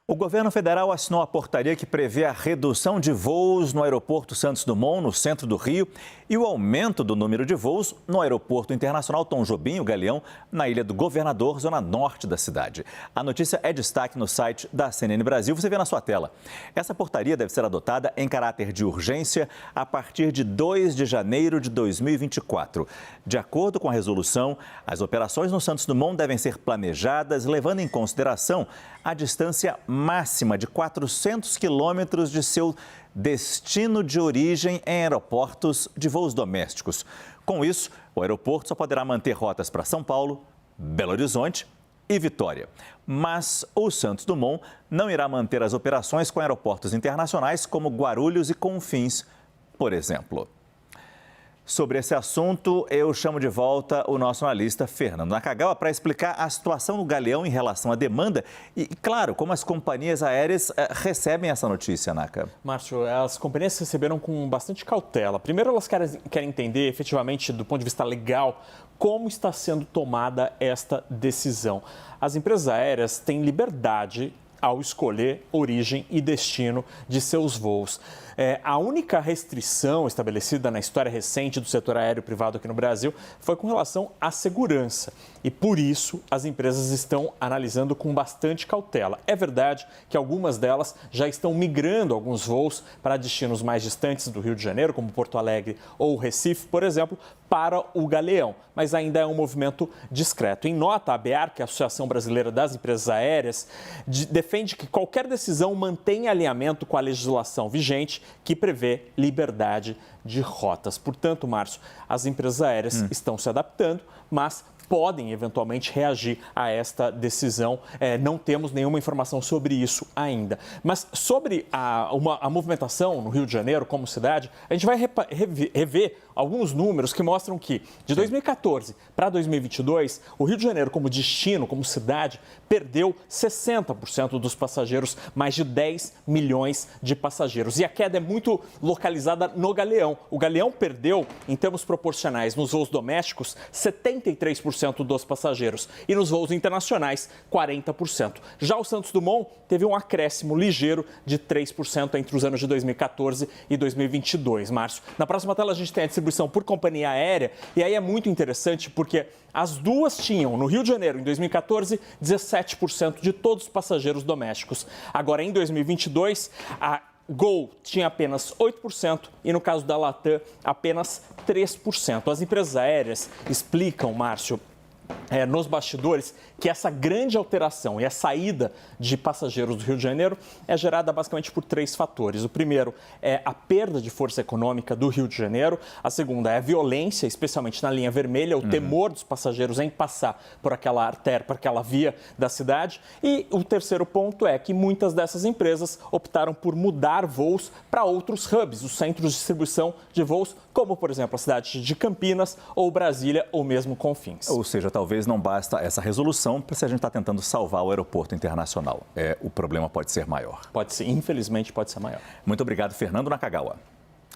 O governo federal assinou a portaria que prevê a redução de voos no aeroporto Santos Dumont, no centro do Rio, e o aumento do número de voos no aeroporto internacional Tom Jobim, o Galeão, na Ilha do Governador, zona norte da cidade. A notícia é destaque no site da CNN Brasil, você vê na sua tela. Essa portaria deve ser adotada em caráter de urgência a partir de 2 de janeiro de 2024. De acordo com a resolução, as operações no Santos Dumont devem ser planejadas levando em consideração a distância máxima de 400 quilômetros de seu destino de origem em aeroportos de voos domésticos. Com isso, o aeroporto só poderá manter rotas para São Paulo, Belo Horizonte e Vitória. Mas o Santos Dumont não irá manter as operações com aeroportos internacionais como Guarulhos e Confins, por exemplo. Sobre esse assunto, eu chamo de volta o nosso analista Fernando Nakagawa para explicar a situação do Galeão em relação à demanda e, claro, como as companhias aéreas recebem essa notícia, Naka. Márcio, as companhias receberam com bastante cautela. Primeiro, elas querem entender, efetivamente, do ponto de vista legal, como está sendo tomada esta decisão. As empresas aéreas têm liberdade ao escolher origem e destino de seus voos. A única restrição estabelecida na história recente do setor aéreo privado aqui no Brasil foi com relação à segurança. E, por isso, as empresas estão analisando com bastante cautela. É verdade que algumas delas já estão migrando alguns voos para destinos mais distantes do Rio de Janeiro, como Porto Alegre ou Recife, por exemplo, para o Galeão. Mas ainda é um movimento discreto. Em nota, a ABAR, que é a Associação Brasileira das Empresas Aéreas, defende que qualquer decisão mantenha alinhamento com a legislação vigente, que prevê liberdade de rotas. Portanto, Márcio, as empresas aéreas estão se adaptando, mas podem eventualmente reagir a esta decisão. Não temos nenhuma informação sobre isso ainda. Mas sobre a movimentação no Rio de Janeiro como cidade, a gente vai rever alguns números que mostram que de 2014 para 2022, o Rio de Janeiro como destino, como cidade, perdeu 60% dos passageiros, mais de 10 milhões de passageiros. E a queda é muito localizada no Galeão. O Galeão perdeu, em termos proporcionais, nos voos domésticos, 73% dos passageiros e nos voos internacionais, 40%. Já o Santos Dumont teve um acréscimo ligeiro de 3% entre os anos de 2014 e 2022, Márcio. Na próxima tela a gente tem a distribuição por companhia aérea e aí é muito interessante porque as duas tinham, no Rio de Janeiro, em 2014, 17% de todos os passageiros domésticos. Agora, em 2022, a Gol tinha apenas 8% e, no caso da Latam, apenas 3%. As empresas aéreas explicam, Márcio, nos bastidores, que essa grande alteração e a saída de passageiros do Rio de Janeiro é gerada basicamente por 3 fatores. O primeiro é a perda de força econômica do Rio de Janeiro. A segunda é a violência, especialmente na linha vermelha, o temor dos passageiros em passar por aquela artéria, por aquela via da cidade. E o terceiro ponto é que muitas dessas empresas optaram por mudar voos para outros hubs, os centros de distribuição de voos, como, por exemplo, a cidade de Campinas ou Brasília ou mesmo Confins. Ou seja, talvez não basta essa resolução se a gente está tentando salvar o aeroporto internacional. O problema pode ser maior. Pode ser, infelizmente, pode ser maior. Muito obrigado, Fernando Nakagawa.